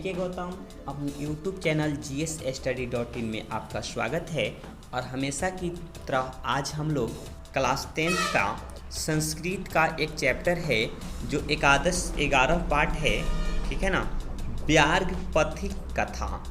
पीके गौतम, अपने YouTube channel GSstudy.in में आपका स्वागत है। और हमेशा की तरह आज हम लोग क्लास 10 का संस्कृत का एक चैप्टर है जो एकादश 11 पाठ है, ठीक है ना। व्याघ्र पथिक कथा,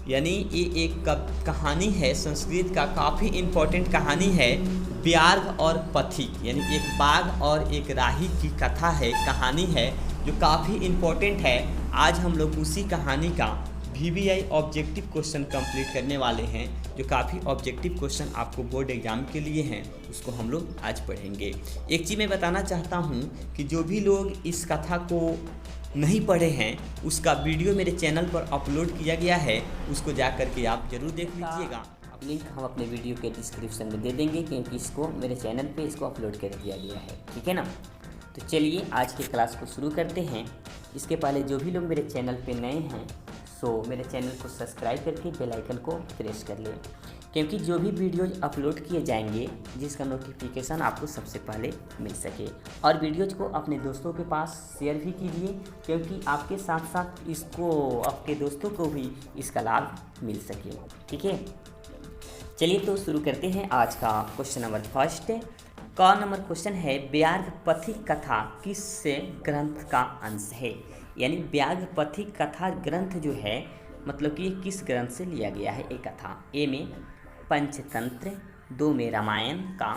यानी ये एक कहानी है संस्कृत का, काफ़ी इम्पोर्टेंट कहानी है। व्याघ्र और पथिक यानी एक बाघ और एक राही की कथा है, कहानी है जो काफ़ी इम्पोर्टेंट है। आज हम लोग उसी कहानी का VBI ऑब्जेक्टिव क्वेश्चन कंप्लीट करने वाले हैं, जो काफ़ी ऑब्जेक्टिव क्वेश्चन आपको बोर्ड एग्जाम के लिए हैं, उसको हम लोग आज पढ़ेंगे। एक चीज़ मैं बताना चाहता हूँ कि जो भी लोग इस कथा को नहीं पढ़े हैं उसका वीडियो मेरे चैनल पर अपलोड किया गया है, उसको जा कर के आप ज़रूर देख लीजिएगा। लिंक हम अपने वीडियो के डिस्क्रिप्शन में दे देंगे, क्योंकि इसको मेरे चैनल पे इसको अपलोड कर दिया गया है, ठीक है ना। तो चलिए आज की क्लास को शुरू करते हैं। इसके पहले जो भी लोग मेरे चैनल पे नए हैं सो मेरे चैनल को सब्सक्राइब करके बेल आइकन को प्रेस कर लें, क्योंकि जो भी वीडियोज अपलोड किए जाएंगे जिसका नोटिफिकेशन आपको सबसे पहले मिल सके। और वीडियोज को अपने दोस्तों के पास शेयर भी कीजिए, क्योंकि आपके साथ साथ इसको आपके दोस्तों को भी इसका लाभ मिल सके, ठीक है। चलिए तो शुरू करते हैं आज का क्वेश्चन नंबर फर्स्ट। क नंबर क्वेश्चन है व्याघ्र पथिक कथा किस से ग्रंथ का अंश है। यानी व्याघ्र पथिक कथा ग्रंथ जो है मतलब कि किस ग्रंथ से लिया गया है एक कथा। ए में पंचतंत्र, 2 में रामायण का,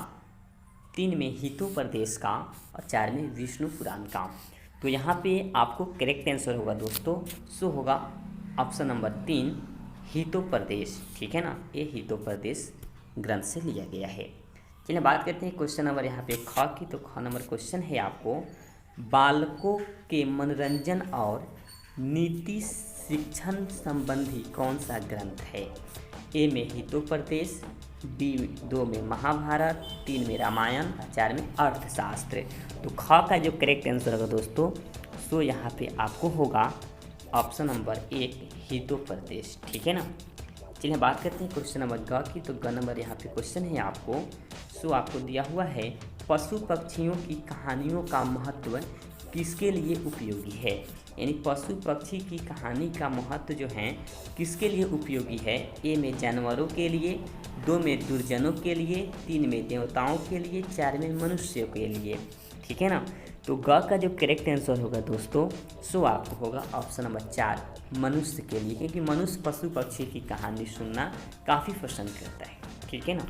3 में हितोपदेश का और 4 में विष्णु पुराण का। तो यहाँ पे आपको करेक्ट आंसर होगा दोस्तों, सो होगा ऑप्शन नंबर 3 हितोपदेश, ठीक है ना। ये हितोपदेश ग्रंथ से लिया गया है। चलिए बात करते हैं क्वेश्चन नंबर यहाँ पे ख की। तो ख नंबर क्वेश्चन है आपको बालकों के मनोरंजन और नीति शिक्षण संबंधी कौन सा ग्रंथ है। ए में हितोपदेश, बी 2 में महाभारत, 3 में रामायण और 4 में अर्थशास्त्र। तो ख का जो करेक्ट आंसर होगा दोस्तों सो यहाँ पे आपको होगा ऑप्शन नंबर 1 हितोपदेश, ठीक है ना। चलिए बात करते हैं क्वेश्चन नंबर ग की। तो ग नंबर यहाँ पे क्वेश्चन है आपको, सो आपको दिया हुआ है पशु पक्षियों की कहानियों का महत्व किसके लिए उपयोगी है। यानी पशु पक्षी की कहानी का महत्व जो है किसके लिए उपयोगी है। ए में जानवरों के लिए, 2 में दुर्जनों के लिए, 3 में देवताओं के लिए, 4 में मनुष्यों के लिए, ठीक है ना। तो ग का जो करेक्ट आंसर होगा दोस्तों सो आपको होगा ऑप्शन नंबर 4 मनुष्य के लिए, क्योंकि मनुष्य पशु पक्षी की कहानी सुनना काफ़ी पसंद करता है, ठीक है ना।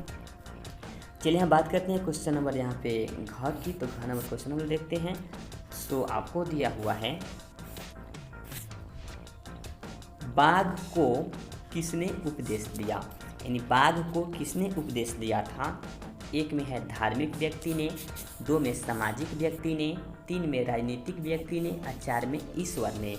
चलिए हम बात करते हैं क्वेश्चन नंबर यहाँ पे घ की। तो घ नंबर क्वेश्चन नंबर देखते हैं। सो आपको दिया हुआ है बाघ को किसने उपदेश दिया। यानी बाघ को किसने उपदेश दिया था। एक में है धार्मिक व्यक्ति ने, 2 में सामाजिक व्यक्ति ने, 3 में राजनीतिक व्यक्ति ने और 4 में ईश्वर ने।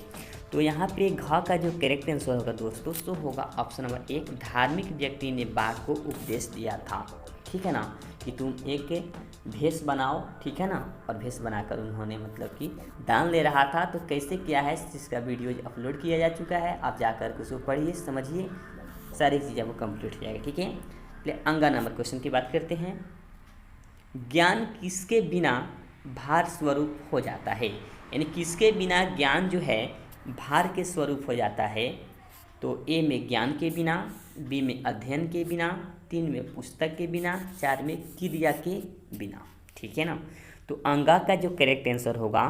तो यहाँ पे घ का जो करेक्ट आंसर होगा दोस्तों तो होगा ऑप्शन नंबर 1 धार्मिक व्यक्ति ने बाघ को उपदेश दिया था, ठीक है ना, कि तुम एक भेष बनाओ, ठीक है ना। और भेष बनाकर उन्होंने मतलब कि दान ले रहा था, तो कैसे किया है जिसका वीडियो अपलोड किया जा चुका है, आप जाकर के उसको पढ़िए, समझिए, सारी चीज़ें आपको कंप्लीट हो जाएगा, ठीक है। चलिए अंगा नंबर क्वेश्चन की बात करते हैं। ज्ञान किसके बिना भार स्वरूप हो जाता है। यानी किसके बिना ज्ञान जो है भार के स्वरूप हो जाता है। तो ए में ज्ञान के बिना, बी में अध्ययन के बिना, 3 में पुस्तक के बिना, 4 में क्रिया के बिना, ठीक है ना। तो अंगा का जो करेक्ट आंसर होगा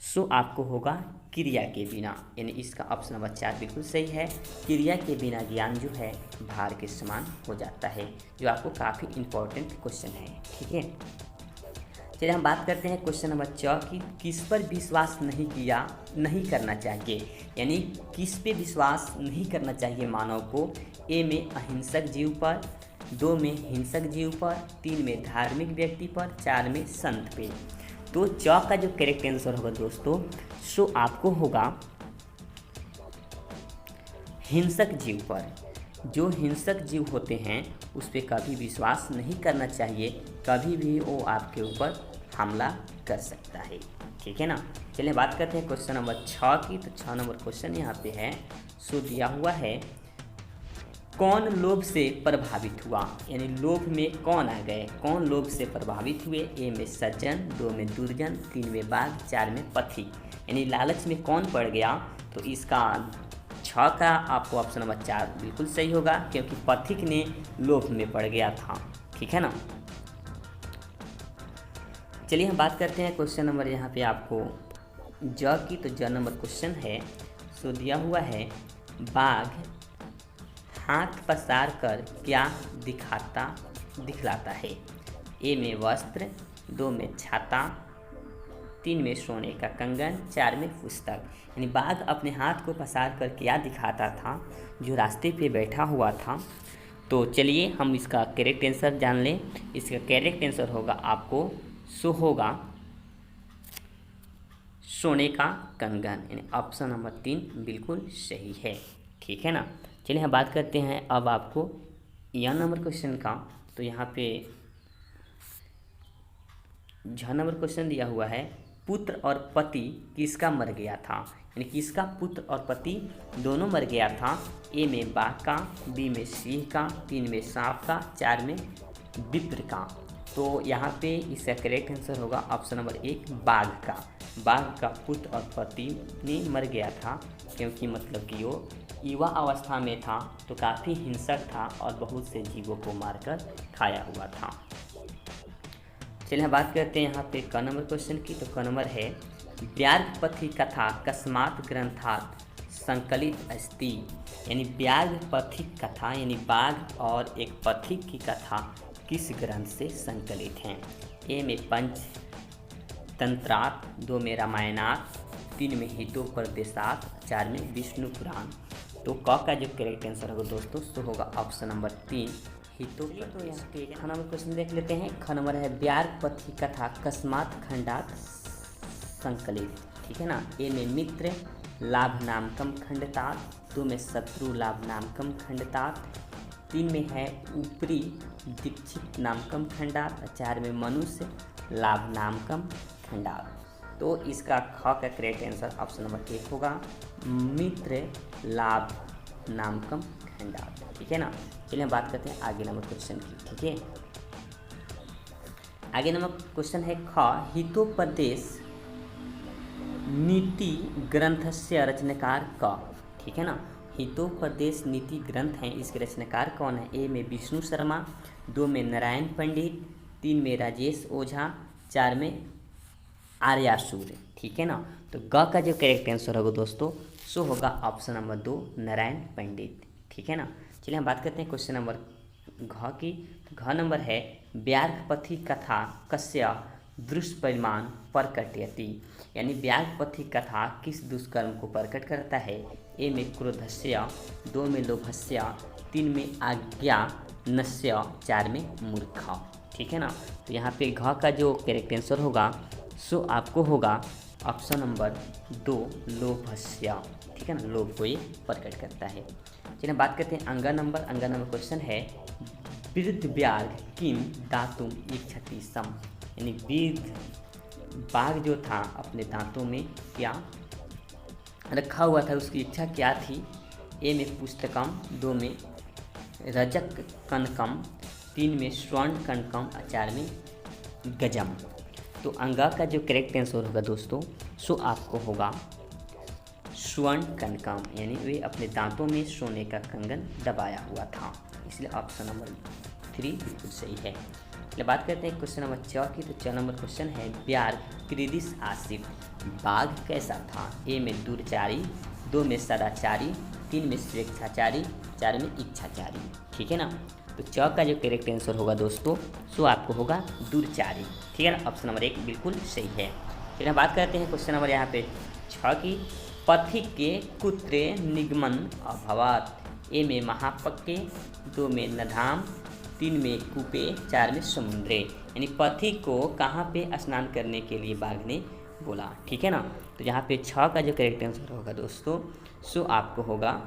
सो आपको होगा क्रिया के बिना। यानी इसका ऑप्शन नंबर 4 बिल्कुल सही है। क्रिया के बिना ज्ञान जो है भार के समान हो जाता है, जो आपको काफ़ी इम्पोर्टेंट क्वेश्चन है, ठीक है। चलिए हम बात करते हैं क्वेश्चन नंबर 4 की। किस पर विश्वास नहीं करना चाहिए। यानी किस पे विश्वास नहीं करना चाहिए मानव को। ए में अहिंसक जीव पर, 2 में हिंसक जीव पर, 3 में धार्मिक व्यक्ति पर, 4 में संत पे। तो च का जो करेक्ट आंसर होगा दोस्तों सो आपको होगा हिंसक जीव पर। जो हिंसक जीव होते हैं उस पर कभी विश्वास नहीं करना चाहिए, कभी भी वो आपके ऊपर हमला कर सकता है, ठीक है ना। चलिए बात करते हैं क्वेश्चन नंबर 6 की। तो 6 नंबर क्वेश्चन यहाँ पे है, सो दिया हुआ है कौन लोभ से प्रभावित हुआ। यानी लोभ में कौन आ गए, कौन लोभ से प्रभावित हुए। ए में सज्जन, 2 में दुर्जन, 3 में बाघ, 4 में पथिक। यानी लालच में कौन पड़ गया। तो इसका छ का आपको ऑप्शन नंबर 4 बिल्कुल सही होगा, क्योंकि पथिक ने लोभ में पड़ गया था। ठीक है ना। चलिए हम बात करते हैं क्वेश्चन नंबर यहाँ पे आपको ज की। तो ज नंबर क्वेश्चन है, सो दिया हुआ है बाघ हाथ पसार कर क्या दिखलाता है। ए में वस्त्र, 2 में छाता, 3 में सोने का कंगन, 4 में पुस्तक। यानी बाघ अपने हाथ को पसार कर क्या दिखाता था जो रास्ते पे बैठा हुआ था। तो चलिए हम इसका करेक्ट आंसर जान लें। इसका करेक्ट आंसर होगा आपको होगा सोने का कंगन, यानी ऑप्शन नंबर 3 बिल्कुल सही है। ठीक है ना। चलिए हम बात करते हैं अब आपको यह नंबर क्वेश्चन का। तो यहाँ पे झ नंबर क्वेश्चन दिया हुआ है, पुत्र और पति किसका मर गया था। यानी किसका पुत्र और पति दोनों मर गया था। ए में बाघ का, बी में सिंह का, 3 में सांप का, 4 में विप्र का। तो यहाँ पे इसका करेक्ट आंसर होगा ऑप्शन नंबर 1 बाघ का। बाघ का पुत्र और पति ने मर गया था, क्योंकि मतलब कि वो युवा अवस्था में था तो काफ़ी हिंसक था और बहुत से जीवों को मारकर खाया हुआ था। चलिए हम बात करते हैं यहाँ पे क नंबर क्वेश्चन की। तो क नंबर है, व्याघ्रपथि कथा कस्मात् ग्रंथात् संकलित अस्ति। यानी व्याघ्रपथि कथा यानी बाघ और एक पथिक की कथा किस ग्रंथ से संकलित हैं। ए में पंचतंत्रात्, 2 में रामायणात्, 3 में हितोपदेशात्, 4 में विष्णु पुराण। तो क का जो करेक्ट आंसर होगा दोस्तों सो होगा ऑप्शन नंबर 3 हितोपदेश। तो यहाँ पे ख नंबर क्वेश्चन देख लेते हैं। ख नंबर है, व्याघ्रपथि कथा कस्मात् खंडात् संकलित। ठीक है ना। ए में मित्र लाभ नामकम खंडतात, 2 में शत्रु लाभ नामकम खंडतात, 3 में है ऊपरी दीक्षित नामकम खंडात, 4 में मनुष्य लाभ नामकम खंडात। तो इसका ख का करेक्ट आंसर ऑप्शन नंबर 1 होगा मित्र लाभ नामकम खंडात। ठीक है ना। चलिए हम बात करते हैं आगे नंबर क्वेश्चन की। ठीक है। आगे नंबर क्वेश्चन है ख, हितोपदेश नीति ग्रंथस्य रचनाकार क। ठीक है ना। हितोपदेश नीति ग्रंथ हैं, इसके रचनाकार कौन है। ए में विष्णु शर्मा, 2 में नारायण पंडित, 3 में राजेश ओझा, 4 में आर्यासूर। ठीक है ना। तो ग का जो करेक्ट आंसर होगा दोस्तों सो होगा ऑप्शन नंबर 2 नारायण पंडित। ठीक है ना। चलिए हम बात करते हैं क्वेश्चन नंबर घ की। घ नंबर है, व्याघ्रपथि कथा कस्य दुष्परिमाण प्रकटयति। यानी व्याघ्रपथि कथा किस दुष्कर्म को प्रकट करता है। ए में क्रोधस्य, 2 में लोभस्य, 3 में अज्ञानस्य, 4 में मूर्ख। ठीक है ना। तो यहाँ पे घ का जो करेक्ट आंसर होगा सो आपको होगा ऑप्शन नंबर 2 लोभस्य। ठीक है ना। लोभ को ये प्रकट करता है। चलिए बात करते हैं अंगा नंबर। अंगा नंबर क्वेश्चन है, वृद्ध व्याघ्र किम दातुम इच्छति सम। यानी वृद्ध बाघ जो था अपने दांतों में क्या रखा हुआ था, उसकी इच्छा क्या थी। ए में पुस्तकम, 2 में रजक कनकम, 3 में स्वर्ण कनकम, 4 में गजम। तो अंगा का जो करेक्ट आंसर होगा दोस्तों सो आपको होगा स्वर्ण कनकम। यानी वे अपने दांतों में सोने का कंगन दबाया हुआ था, इसलिए ऑप्शन नंबर 3 बिल्कुल सही है। चलिए बात करते हैं क्वेश्चन नंबर 4 की। तो 4 नंबर क्वेश्चन है, व्याघ्र कृदिश आसिफ बाघ कैसा था। ए में दुर्चारी, 2 में सदाचारी, 3 में स्वेच्छाचारी, 4 में इच्छाचारी। ठीक है ना। तो च का जो करेक्ट आंसर होगा दोस्तों सो आपको होगा दुर्चारी। ठीक है ना। ऑप्शन नंबर 1 बिल्कुल सही है। फिर हम बात करते हैं क्वेश्चन नंबर यहाँ पे 6 की। पथिक के कुत्रे निगमन अभवत्। ए में महापक्के, 2 में नधाम, 3 में कूपे, 4 में समुद्रे। यानी पथिक को कहाँ पे स्नान करने के लिए बाघ ने बोला। ठीक है ना। तो यहाँ पे 6 का जो करेक्ट आंसर होगा दोस्तों सो आपको होगा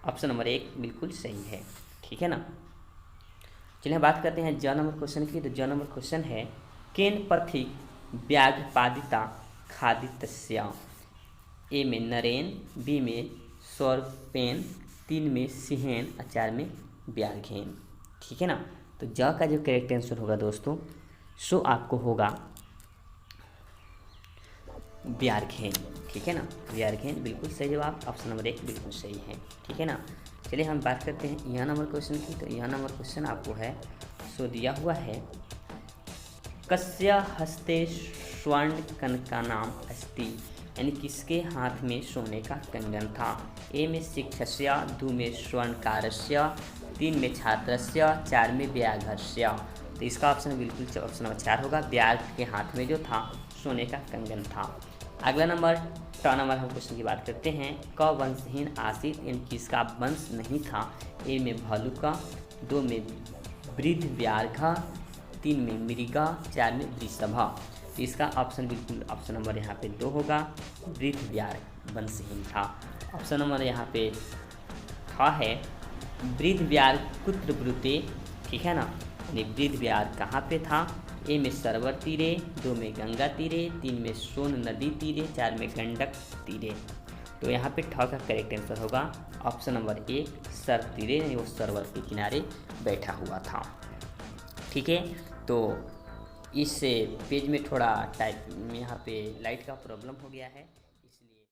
ऑप्शन नंबर 1 बिल्कुल सही है। ठीक है ना। चलिए बात करते हैं ज नंबर क्वेश्चन की। तो ज नंबर क्वेश्चन है, केन पथिक व्याघ्रपादिता खादितस्य। ए में नरेन, बी में सौरपेन, 3 में सिंहेन, 4 में व्याघ्रेन। ठीक है ना। तो ज का जो करेक्ट आंसर होगा दोस्तों सो आपको होगा ब्यारघेन, ठीक है ना। ब्यारघेन बिल्कुल सही जवाब, ऑप्शन नंबर 1 बिल्कुल सही है, ठीक है ना। चलिए हम बात करते हैं यह नंबर क्वेश्चन की। तो यह नंबर क्वेश्चन आपको है सो दिया हुआ है, कस्य हस्ते स्वर्ण कनकानाम अस्ति, यानी किसके हाथ में सोने का कंगन था। ए में शिक्षस्य, 2 में स्वर्णकारस्य, 3 में छात्रस्य, 4 में व्याघ्रस्य। तो इसका ऑप्शन बिल्कुल ऑप्शन नंबर 4 होगा, व्याघ्र के हाथ में जो था सोने का कंगन था। अगला नंबर 6 नंबर हम क्वेश्चन की बात करते हैं, क वंशहीन आसित, यानी किसका वंश नहीं था। ए में भालुका, 2 में वृद्ध व्याघ्र, 3 में मृगा, 4 में वृषभ। तो इसका ऑप्शन बिल्कुल ऑप्शन नंबर यहाँ पे 2 होगा, वृद्ध व्याघ्र वंशहीन था। ऑप्शन नंबर यहाँ पे है वृद्ध व्याघ्र कुत्र ब्रूते, ठीक है ना। यानी वृद्ध व्याघ्र कहाँ पे था। ए में सरोवर तीरे, 2 में गंगा तीरे, 3 में सोन नदी तीरे, 4 में गंडक तीरे। तो यहाँ पे ठ का करेक्ट आंसर होगा ऑप्शन नंबर 1 सर तीरे, यानी वो सरोवर के किनारे बैठा हुआ था, ठीक है। तो इस पेज में थोड़ा टाइप यहाँ पे लाइट का प्रॉब्लम हो गया है।